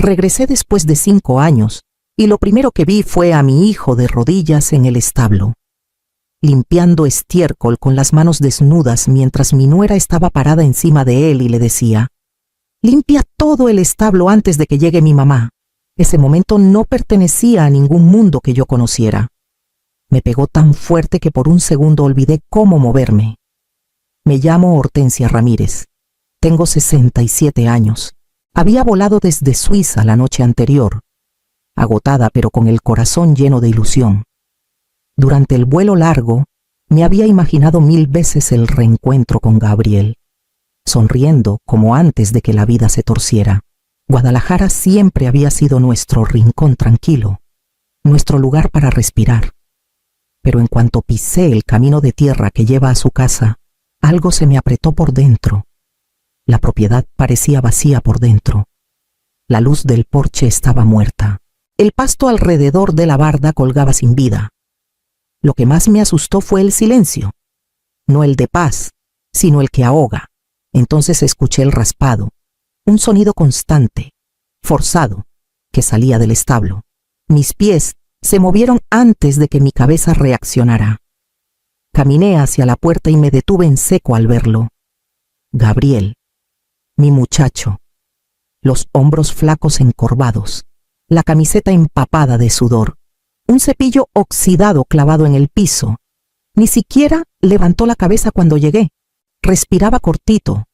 Regresé después de 5 años y lo primero que vi fue a mi hijo de rodillas en el establo, limpiando estiércol con las manos desnudas mientras mi nuera estaba parada encima de él y le decía: «Limpia todo el establo antes de que llegue mi mamá». Ese momento no pertenecía a ningún mundo que yo conociera. Me pegó tan fuerte que por un segundo olvidé cómo moverme. Me llamo Hortensia Ramírez. Tengo 67 años. Había volado desde Suiza la noche anterior, agotada pero con el corazón lleno de ilusión. Durante el vuelo largo, me había imaginado 1000 veces el reencuentro con Gabriel, sonriendo como antes de que la vida se torciera. Guadalajara siempre había sido nuestro rincón tranquilo, nuestro lugar para respirar. Pero en cuanto pisé el camino de tierra que lleva a su casa, algo se me apretó por dentro. La propiedad parecía vacía por dentro. La luz del porche estaba muerta. El pasto alrededor de la barda colgaba sin vida. Lo que más me asustó fue el silencio. No el de paz, sino el que ahoga. Entonces escuché el raspado, un sonido constante, forzado, que salía del establo. Mis pies se movieron antes de que mi cabeza reaccionara. Caminé hacia la puerta y me detuve en seco al verlo. Gabriel, mi muchacho, los hombros flacos encorvados, la camiseta empapada de sudor, un cepillo oxidado clavado en el piso. Ni siquiera levantó la cabeza cuando llegué. Respiraba cortito,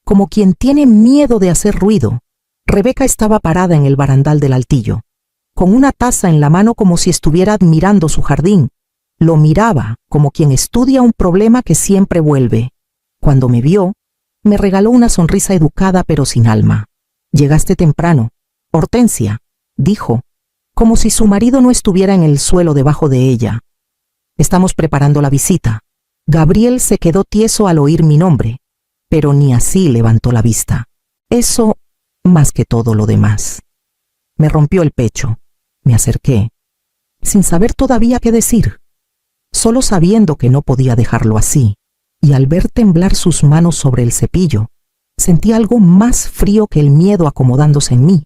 como quien tiene miedo de hacer ruido. Rebeca estaba parada en el barandal del altillo, con una taza en la mano como si estuviera admirando su jardín. Lo miraba como quien estudia un problema que siempre vuelve. Cuando me vio, me regaló una sonrisa educada pero sin alma. «Llegaste temprano, Hortensia», dijo, como si su marido no estuviera en el suelo debajo de ella. «Estamos preparando la visita». Gabriel se quedó tieso al oír mi nombre, pero ni así levantó la vista. Eso, más que todo lo demás. Me rompió el pecho. Me acerqué, sin saber todavía qué decir, solo sabiendo que no podía dejarlo así, y al ver temblar sus manos sobre el cepillo, sentí algo más frío que el miedo acomodándose en mí.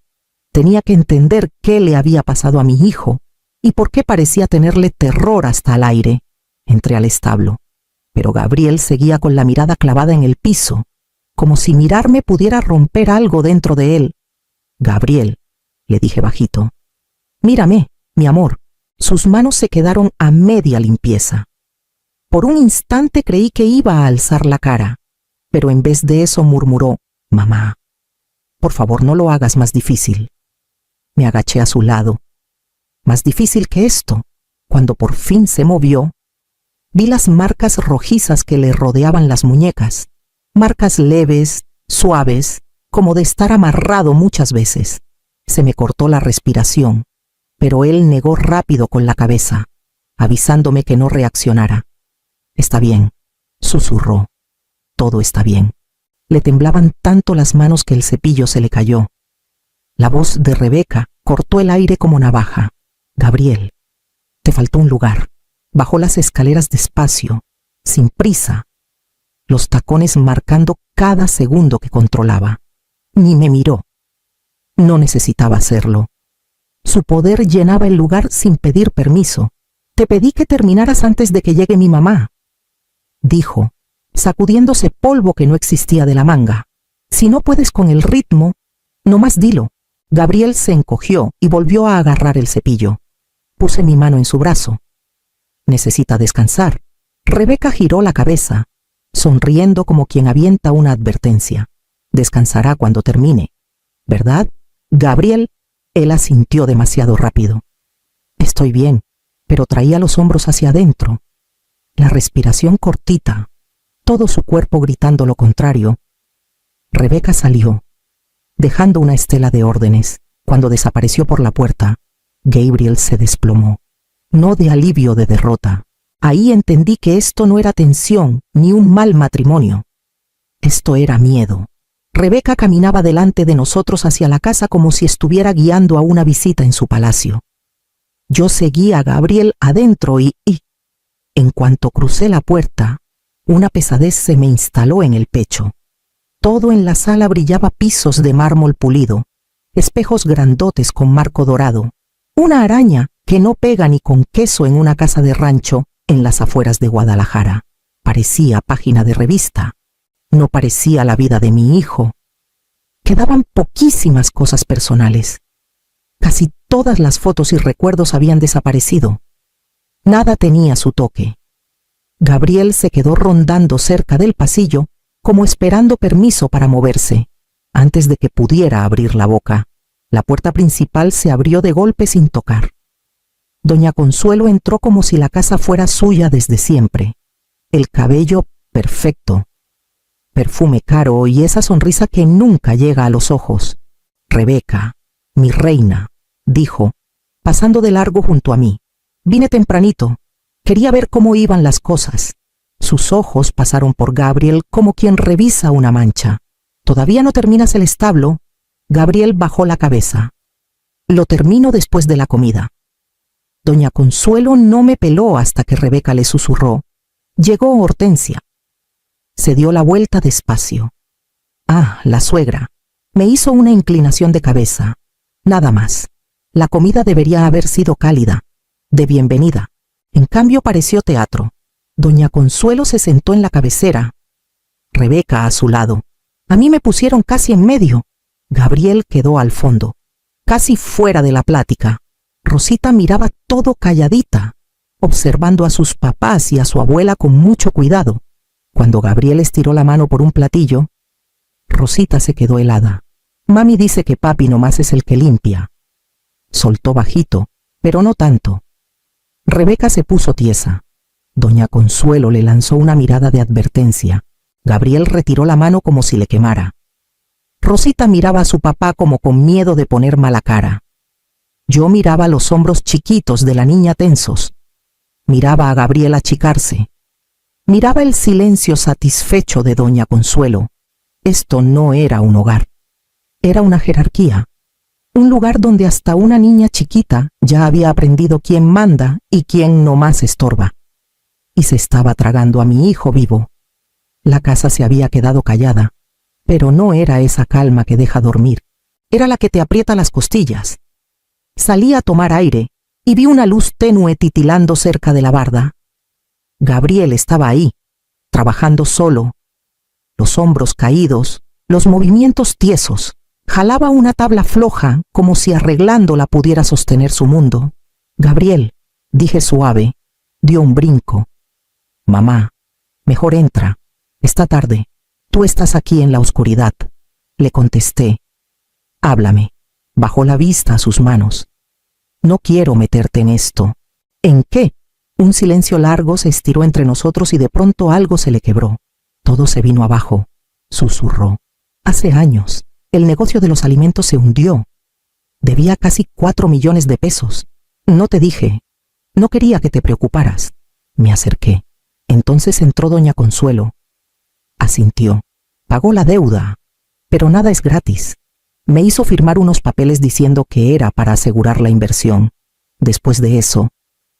Tenía que entender qué le había pasado a mi hijo y por qué parecía tenerle terror hasta al aire. Entré al establo, pero Gabriel seguía con la mirada clavada en el piso, como si mirarme pudiera romper algo dentro de él. «Gabriel», le dije bajito, «mírame, mi amor». Sus manos se quedaron a media limpieza. Por un instante creí que iba a alzar la cara, pero en vez de eso murmuró: «Mamá, por favor no lo hagas más difícil». Me agaché a su lado. Más difícil que esto. Cuando por fin se movió, vi las marcas rojizas que le rodeaban las muñecas, marcas leves, suaves, como de estar amarrado muchas veces. Se me cortó la respiración, pero él negó rápido con la cabeza, avisándome que no reaccionara. «Está bien», susurró. «Todo está bien». Le temblaban tanto las manos que el cepillo se le cayó. La voz de Rebeca cortó el aire como navaja. «Gabriel, te faltó un lugar». Bajó las escaleras despacio, sin prisa, los tacones marcando cada segundo que controlaba. Ni me miró. No necesitaba hacerlo. Su poder llenaba el lugar sin pedir permiso. «Te pedí que terminaras antes de que llegue mi mamá», dijo, sacudiéndose polvo que no existía de la manga. «Si no puedes con el ritmo, nomás dilo». Gabriel se encogió y volvió a agarrar el cepillo. Puse mi mano en su brazo. «Necesita descansar». Rebeca giró la cabeza, sonriendo como quien avienta una advertencia. «Descansará cuando termine, ¿verdad, Gabriel?» Él asintió demasiado rápido. «Estoy bien», pero traía los hombros hacia adentro, la respiración cortita, todo su cuerpo gritando lo contrario. Rebeca salió, dejando una estela de órdenes. Cuando desapareció por la puerta, Gabriel se desplomó. No de alivio, de derrota. Ahí entendí que esto no era tensión ni un mal matrimonio. Esto era miedo. Rebeca caminaba delante de nosotros hacia la casa como si estuviera guiando a una visita en su palacio. Yo seguía a Gabriel adentro y en cuanto crucé la puerta, una pesadez se me instaló en el pecho. Todo en la sala brillaba pisos de mármol pulido, espejos grandotes con marco dorado, una araña que no pega ni con queso en una casa de rancho en las afueras de Guadalajara. Parecía página de revista. No parecía la vida de mi hijo. Quedaban poquísimas cosas personales. Casi todas las fotos y recuerdos habían desaparecido. Nada tenía su toque. Gabriel se quedó rondando cerca del pasillo, como esperando permiso para moverse. Antes de que pudiera abrir la boca, la puerta principal se abrió de golpe sin tocar. Doña Consuelo entró como si la casa fuera suya desde siempre. El cabello perfecto, perfume caro y esa sonrisa que nunca llega a los ojos. «Rebeca, mi reina», dijo, pasando de largo junto a mí. «Vine tempranito. Quería ver cómo iban las cosas». Sus ojos pasaron por Gabriel como quien revisa una mancha. «¿Todavía no terminas el establo?» Gabriel bajó la cabeza. «Lo termino después de la comida». Doña Consuelo no me peló hasta que Rebeca le susurró. Llegó Hortensia. Se dio la vuelta despacio. Ah, la suegra. Me hizo una inclinación de cabeza. Nada más. La comida debería haber sido cálida, de bienvenida. En cambio pareció teatro. Doña Consuelo se sentó en la cabecera. Rebeca a su lado. A mí me pusieron casi en medio. Gabriel quedó al fondo, casi fuera de la plática. Rosita miraba todo calladita, observando a sus papás y a su abuela con mucho cuidado. Cuando Gabriel estiró la mano por un platillo, Rosita se quedó helada. Mami dice que papi nomás es el que limpia. Soltó bajito, pero no tanto. Rebeca se puso tiesa. Doña Consuelo le lanzó una mirada de advertencia. Gabriel retiró la mano como si le quemara. Rosita miraba a su papá como con miedo de poner mala cara. Yo miraba los hombros chiquitos de la niña tensos. Miraba a Gabriel achicarse. Miraba el silencio satisfecho de Doña Consuelo. Esto no era un hogar. Era una jerarquía. Un lugar donde hasta una niña chiquita ya había aprendido quién manda y quién no más estorba. Y se estaba tragando a mi hijo vivo. La casa se había quedado callada, pero no era esa calma que deja dormir. Era la que te aprieta las costillas. Salí a tomar aire y vi una luz tenue titilando cerca de la barda. Gabriel estaba ahí, trabajando solo, los hombros caídos, los movimientos tiesos. Jalaba una tabla floja como si arreglándola pudiera sostener su mundo. Gabriel, dije suave, dio un brinco. Mamá, mejor entra, está tarde, tú estás aquí en la oscuridad. Le contesté. Háblame. Bajó la vista a sus manos. No quiero meterte en esto. ¿En qué? Un silencio largo se estiró entre nosotros y de pronto algo se le quebró. Todo se vino abajo, susurró. Hace años, el negocio de los alimentos se hundió. Debía casi 4 millones de pesos. No te dije. No quería que te preocuparas. Me acerqué. Entonces entró Doña Consuelo. Asintió. Pagó la deuda, pero nada es gratis. Me hizo firmar unos papeles diciendo que era para asegurar la inversión. Después de eso,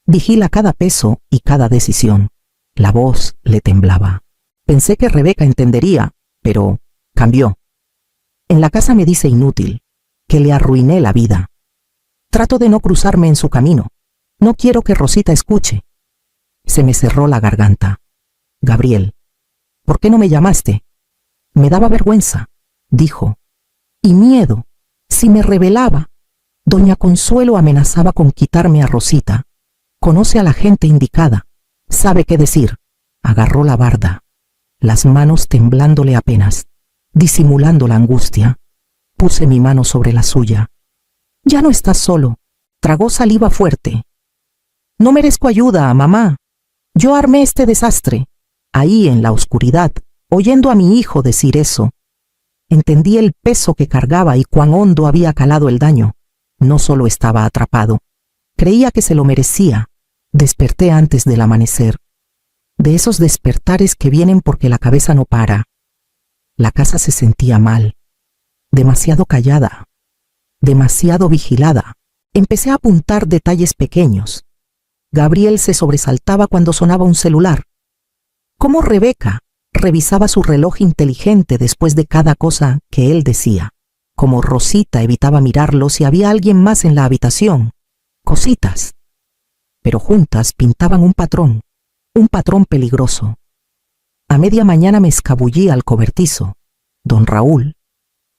vigila cada peso y cada decisión. La voz le temblaba. Pensé que Rebeca entendería, pero cambió. En la casa me dice inútil, que le arruiné la vida. Trato de no cruzarme en su camino. No quiero que Rosita escuche. Se me cerró la garganta. Gabriel, ¿por qué no me llamaste? Me daba vergüenza, dijo. Y miedo, si me rebelaba. Doña Consuelo amenazaba con quitarme a Rosita. Conoce a la gente indicada, sabe qué decir. Agarró la barda, las manos temblándole apenas. Disimulando la angustia, puse mi mano sobre la suya. Ya no estás solo. Tragó saliva fuerte. No merezco ayuda, mamá. Yo armé este desastre. Ahí en la oscuridad, oyendo a mi hijo decir eso, entendí el peso que cargaba y cuán hondo había calado el daño. No solo estaba atrapado, creía que se lo merecía. Desperté antes del amanecer. De esos despertares que vienen porque la cabeza no para. La casa se sentía mal, demasiado callada, demasiado vigilada. Empecé a apuntar detalles pequeños. Gabriel se sobresaltaba cuando sonaba un celular. Cómo Rebeca revisaba su reloj inteligente después de cada cosa que él decía. como Rosita evitaba mirarlo si había alguien más en la habitación. Cositas. Pero juntas pintaban un patrón peligroso. A media mañana me escabullí al cobertizo. Don Raúl,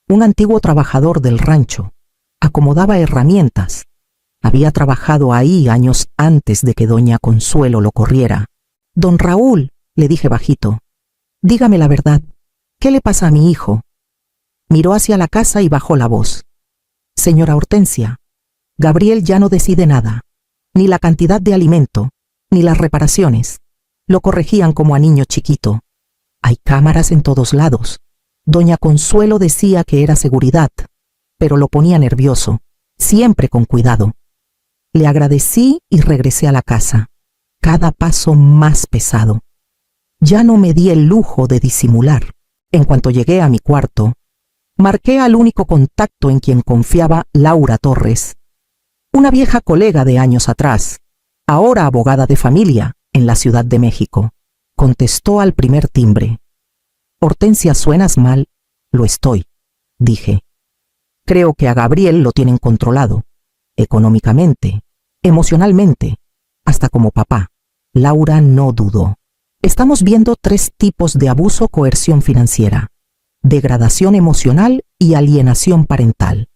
un antiguo trabajador del rancho, acomodaba herramientas. Había trabajado ahí años antes de que doña Consuelo lo corriera. Don Raúl, le dije bajito, dígame la verdad, ¿qué le pasa a mi hijo? Miró hacia la casa y bajó la voz. Señora Hortensia, Gabriel ya no decide nada, ni la cantidad de alimento, ni las reparaciones. Lo corregían como a niño chiquito. Hay cámaras en todos lados. Doña Consuelo decía que era seguridad, pero lo ponía nervioso, siempre con cuidado. Le agradecí y regresé a la casa, cada paso más pesado. Ya no me di el lujo de disimular. En cuanto llegué a mi cuarto, marqué al único contacto en quien confiaba, Laura Torres, una vieja colega de años atrás, ahora abogada de familia en la Ciudad de México. Contestó al primer timbre. Hortensia, suenas mal. Lo estoy, dije. Creo que a Gabriel lo tienen controlado, económicamente, emocionalmente, hasta como papá. Laura no dudó. Estamos viendo 3 tipos de abuso: coerción financiera, degradación emocional y alienación parental.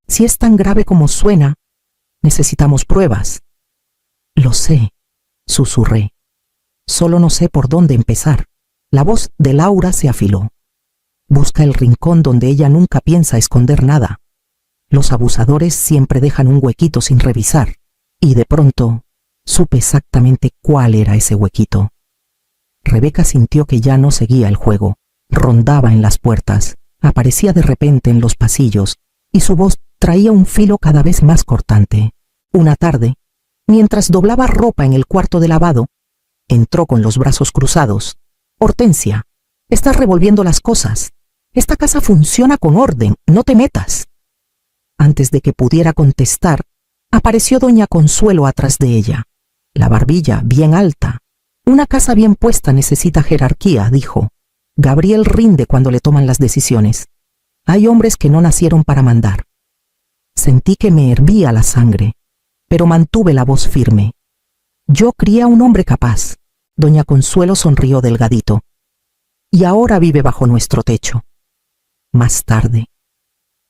Si es tan grave como suena, necesitamos pruebas. Lo sé, susurré. Solo no sé por dónde empezar. La voz de Laura se afiló. Busca el rincón donde ella nunca piensa esconder nada. Los abusadores siempre dejan un huequito sin revisar. Y de pronto, supe exactamente cuál era ese huequito. Rebeca sintió que ya no seguía el juego. Rondaba en las puertas, aparecía de repente en los pasillos, y su voz traía un filo cada vez más cortante. Una tarde, mientras doblaba ropa en el cuarto de lavado, entró con los brazos cruzados. Hortensia, estás revolviendo las cosas. Esta casa funciona con orden, no te metas. Antes de que pudiera contestar, apareció doña Consuelo atrás de ella. La barbilla bien alta. Una casa bien puesta necesita jerarquía, dijo. Gabriel rinde cuando le toman las decisiones. Hay hombres que no nacieron para mandar. Sentí que me hervía la sangre, pero mantuve la voz firme. Yo crié a un hombre capaz. Doña Consuelo sonrió delgadito. Y ahora vive bajo nuestro techo. Más tarde,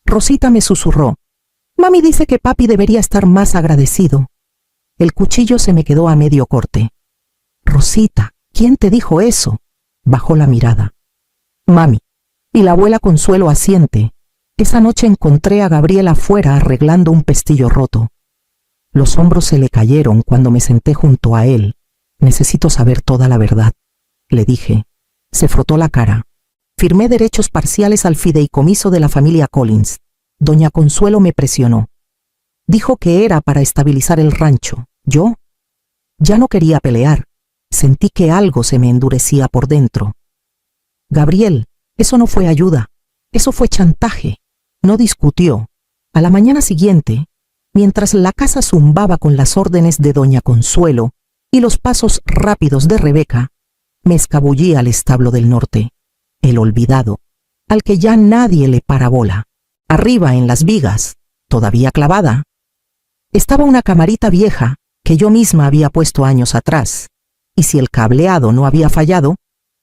Rosita me susurró. Mami dice que papi debería estar más agradecido. El cuchillo se me quedó a medio corte. Rosita, ¿quién te dijo eso? Bajó la mirada. Mami. Y la abuela Consuelo asiente. Esa noche encontré a Gabriel afuera arreglando un pestillo roto. Los hombros se le cayeron cuando me senté junto a él. Necesito saber toda la verdad, le dije. Se frotó la cara. Firmé derechos parciales al fideicomiso de la familia Collins. Doña Consuelo me presionó. Dijo que era para estabilizar el rancho. Yo ya no quería pelear. Sentí que algo se me endurecía por dentro. Gabriel, eso no fue ayuda. Eso fue chantaje. No discutió. A la mañana siguiente, mientras la casa zumbaba con las órdenes de doña Consuelo y los pasos rápidos de Rebeca, me escabullí al establo del norte, el olvidado, al que ya nadie le para bola. Arriba en las vigas, todavía clavada, estaba una camarita vieja que yo misma había puesto años atrás, y si el cableado no había fallado,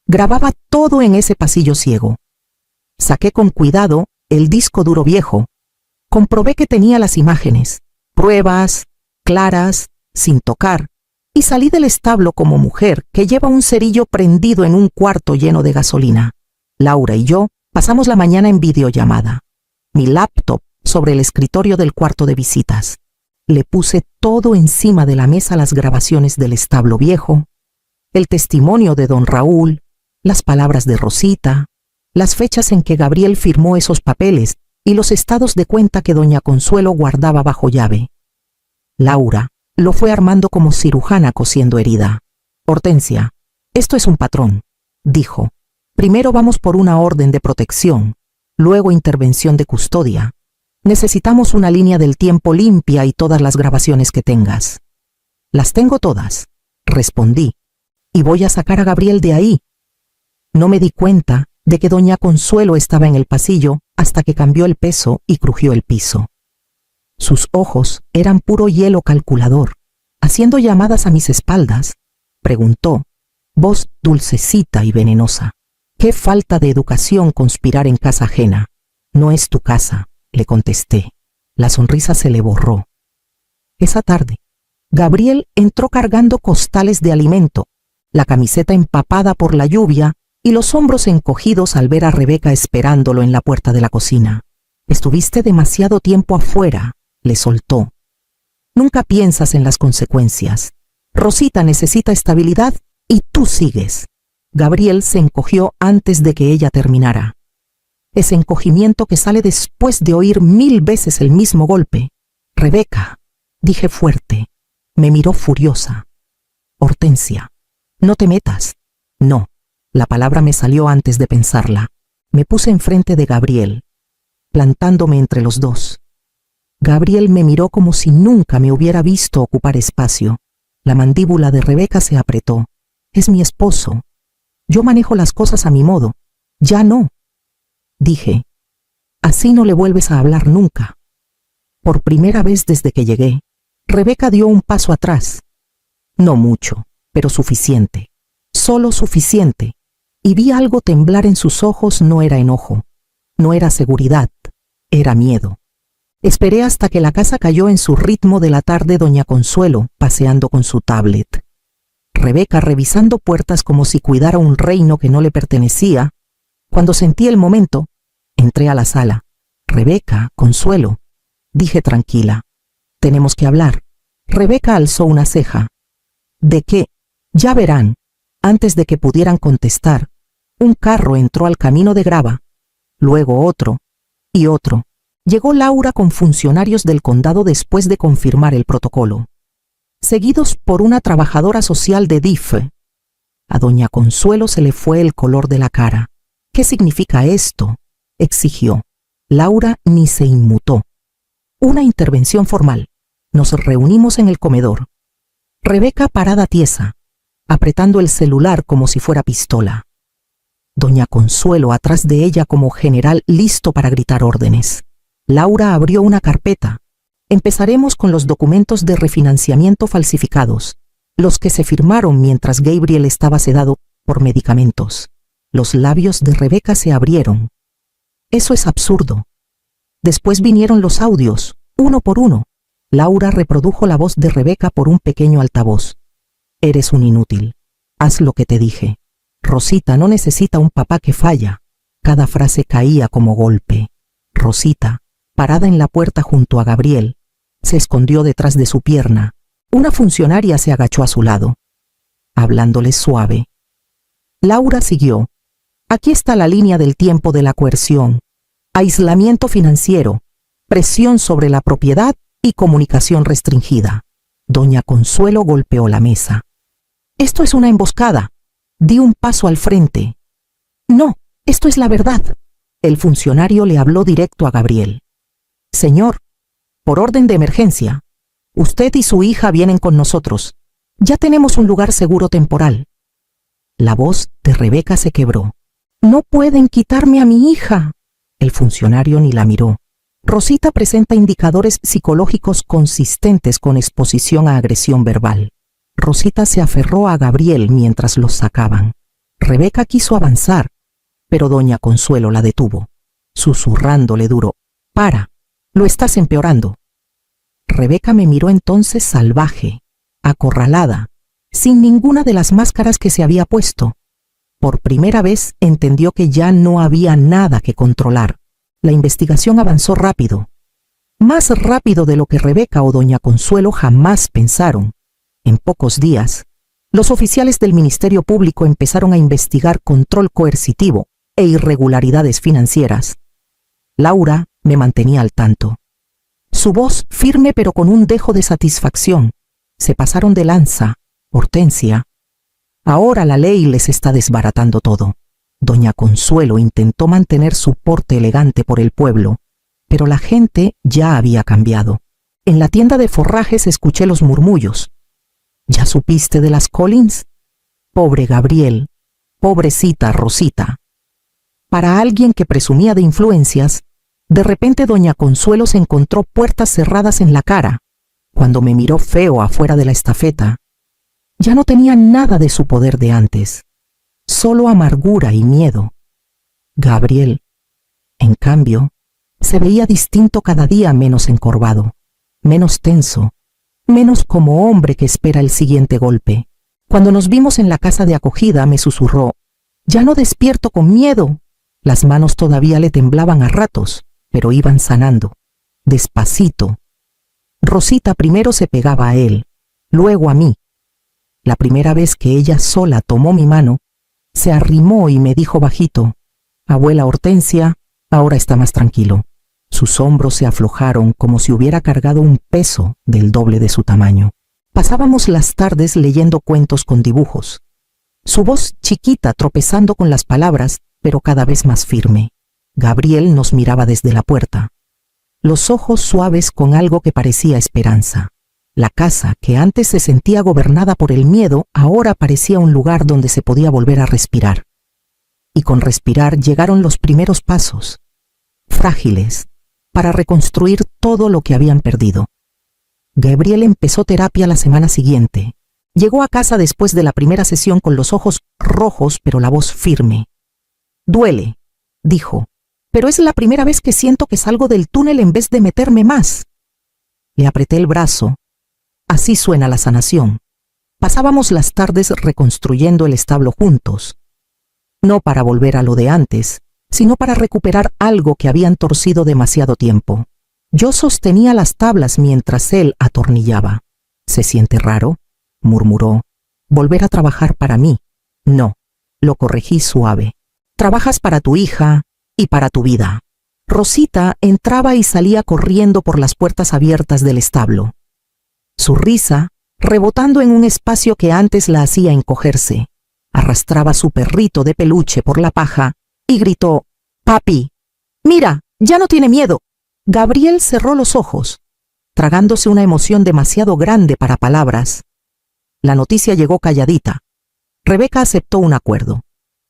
grababa todo en ese pasillo ciego. Saqué con cuidado el disco duro viejo. Comprobé que tenía las imágenes, pruebas, claras, sin tocar, y salí del establo como mujer que lleva un cerillo prendido en un cuarto lleno de gasolina. Laura y yo pasamos la mañana en videollamada. Mi laptop sobre el escritorio del cuarto de visitas. Le puse todo encima de la mesa: las grabaciones del establo viejo, el testimonio de don Raúl, las palabras de Rosita, las fechas en que Gabriel firmó esos papeles y los estados de cuenta que doña Consuelo guardaba bajo llave. Laura lo fue armando como cirujana cosiendo herida. Hortensia, esto es un patrón, dijo. Primero vamos por una orden de protección, luego intervención de custodia. Necesitamos una línea del tiempo limpia y todas las grabaciones que tengas. Las tengo todas, respondí, y voy a sacar a Gabriel de ahí. No me di cuenta de que doña Consuelo estaba en el pasillo hasta que cambió el peso y crujió el piso. Sus ojos eran puro hielo calculador. Haciendo llamadas a mis espaldas, preguntó, voz dulcecita y venenosa: «Qué falta de educación conspirar en casa ajena». «No es tu casa», le contesté. La sonrisa se le borró. Esa tarde, Gabriel entró cargando costales de alimento, la camiseta empapada por la lluvia y los hombros encogidos al ver a Rebeca esperándolo en la puerta de la cocina. «Estuviste demasiado tiempo afuera», le soltó. «Nunca piensas en las consecuencias. Rosita necesita estabilidad y tú sigues». Gabriel se encogió antes de que ella terminara. Ese encogimiento que sale después de oír 1000 veces el mismo golpe. «Rebeca», dije fuerte. Me miró furiosa. «Hortensia, no te metas». «No». La palabra me salió antes de pensarla. Me puse enfrente de Gabriel, plantándome entre los dos. Gabriel me miró como si nunca me hubiera visto ocupar espacio. La mandíbula de Rebeca se apretó. «Es mi esposo. Yo manejo las cosas a mi modo. Ya no». Dije, «Así no le vuelves a hablar nunca». Por primera vez desde que llegué, Rebeca dio un paso atrás. No mucho, pero suficiente. Solo suficiente. Y vi algo temblar en sus ojos. No era enojo, no era seguridad, era miedo. Esperé hasta que la casa cayó en su ritmo de la tarde. Doña Consuelo paseando con su tablet. Rebeca revisando puertas como si cuidara un reino que no le pertenecía. Cuando sentí el momento, entré a la sala. «Rebeca, Consuelo», dije tranquila. «Tenemos que hablar». Rebeca alzó una ceja. «¿De qué?» «Ya verán». Antes de que pudieran contestar, un carro entró al camino de grava, luego otro y otro. Llegó Laura con funcionarios del condado después de confirmar el protocolo, seguidos por una trabajadora social de DIF. A doña Consuelo se le fue el color de la cara. «¿Qué significa esto?», exigió. Laura ni se inmutó. «Una intervención formal. Nos reunimos en el comedor». Rebeca parada tiesa, apretando el celular como si fuera pistola. Doña Consuelo atrás de ella como general listo para gritar órdenes. Laura abrió una carpeta. «Empezaremos con los documentos de refinanciamiento falsificados, los que se firmaron mientras Gabriel estaba sedado por medicamentos». Los labios de Rebeca se abrieron. «Eso es absurdo». Después vinieron los audios, uno por uno. Laura reprodujo la voz de Rebeca por un pequeño altavoz. «Eres un inútil. Haz lo que te dije. Rosita no necesita un papá que falla». Cada frase caía como golpe. Rosita, parada en la puerta junto a Gabriel, se escondió detrás de su pierna. Una funcionaria se agachó a su lado, hablándole suave. Laura siguió. «Aquí está la línea del tiempo de la coerción, aislamiento financiero, presión sobre la propiedad y comunicación restringida». Doña Consuelo golpeó la mesa. «Esto es una emboscada». Di un paso al frente. «No, esto es la verdad». El funcionario le habló directo a Gabriel. «Señor, por orden de emergencia, usted y su hija vienen con nosotros. Ya tenemos un lugar seguro temporal». La voz de Rebeca se quebró. «No pueden quitarme a mi hija». El funcionario ni la miró. «Rosita presenta indicadores psicológicos consistentes con exposición a agresión verbal». Rosita se aferró a Gabriel mientras los sacaban. Rebeca quiso avanzar, pero doña Consuelo la detuvo, susurrándole duro: «Para, lo estás empeorando». Rebeca me miró entonces salvaje, acorralada, sin ninguna de las máscaras que se había puesto. Por primera vez entendió que ya no había nada que controlar. La investigación avanzó rápido, más rápido de lo que Rebeca o doña Consuelo jamás pensaron. En pocos días, los oficiales del Ministerio Público empezaron a investigar control coercitivo e irregularidades financieras. Laura me mantenía al tanto. Su voz firme pero con un dejo de satisfacción. «Se pasaron de lanza, Hortensia. Ahora la ley les está desbaratando todo». Doña Consuelo intentó mantener su porte elegante por el pueblo, pero la gente ya había cambiado. En la tienda de forrajes escuché los murmullos. «¿Ya supiste de las Collins? Pobre Gabriel, pobrecita Rosita». Para alguien que presumía de influencias, De repente doña Consuelo se encontró puertas cerradas en la cara. Cuando me miró feo afuera de la estafeta, ya no tenía nada de su poder de antes, solo amargura y miedo. Gabriel, en cambio, se veía distinto cada día, menos encorvado, menos tenso, menos como hombre que espera el siguiente golpe. Cuando nos vimos en la casa de acogida, me susurró: «Ya no despierto con miedo». Las manos todavía le temblaban a ratos, pero iban sanando, despacito. Rosita primero se pegaba a él, luego a mí. La primera vez que ella sola tomó mi mano, se arrimó y me dijo bajito: «Abuela Hortensia, ahora está más tranquilo». Sus hombros se aflojaron como si hubiera cargado un peso del doble de su tamaño. Pasábamos las tardes leyendo cuentos con dibujos. Su voz chiquita tropezando con las palabras, pero cada vez más firme. Gabriel nos miraba desde la puerta, los ojos suaves con algo que parecía esperanza. La casa, que antes se sentía gobernada por el miedo, ahora parecía un lugar donde se podía volver a respirar. Y con respirar llegaron los primeros pasos, frágiles, para reconstruir todo lo que habían perdido. Gabriel empezó terapia la semana siguiente. Llegó a casa después de la primera sesión con los ojos rojos, pero la voz firme. «Duele», dijo, «pero es la primera vez que siento que salgo del túnel en vez de meterme más». Le apreté el brazo. Así suena la sanación. Pasábamos las tardes reconstruyendo el establo juntos. No para volver a lo de antes, sino para recuperar algo que habían torcido demasiado tiempo. Yo sostenía las tablas mientras él atornillaba. «¿Se siente raro?», murmuró. «¿Volver a trabajar para mí?». «No», lo corregí suave. «Trabajas para tu hija y para tu vida». Rosita entraba y salía corriendo por las puertas abiertas del establo. Su risa, rebotando en un espacio que antes la hacía encogerse, arrastraba su perrito de peluche por la paja y gritó: «Papi, mira, ya no tiene miedo». Gabriel cerró los ojos, tragándose una emoción demasiado grande para palabras. La noticia llegó calladita. Rebeca aceptó un acuerdo: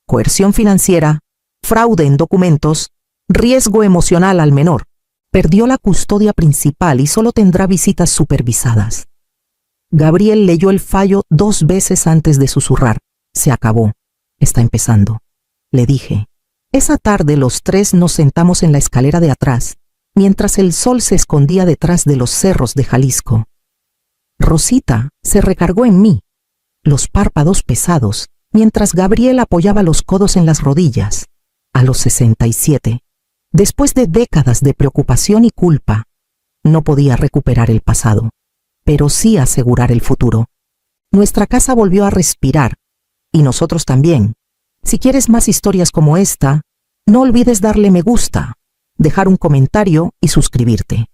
coerción financiera, fraude en documentos, riesgo emocional al menor. Perdió la custodia principal y solo tendrá visitas supervisadas. Gabriel leyó el fallo 2 veces antes de susurrar: «Se acabó, está empezando». Le dije. Esa tarde los 3 nos sentamos en la escalera de atrás, mientras el sol se escondía detrás de los cerros de Jalisco. Rosita se recargó en mí, los párpados pesados, mientras Gabriel apoyaba los codos en las rodillas. A los 67, después de décadas de preocupación y culpa, no podía recuperar el pasado, pero sí asegurar el futuro. Nuestra casa volvió a respirar, y nosotros también. Si quieres más historias como esta, no olvides darle me gusta, dejar un comentario y suscribirte.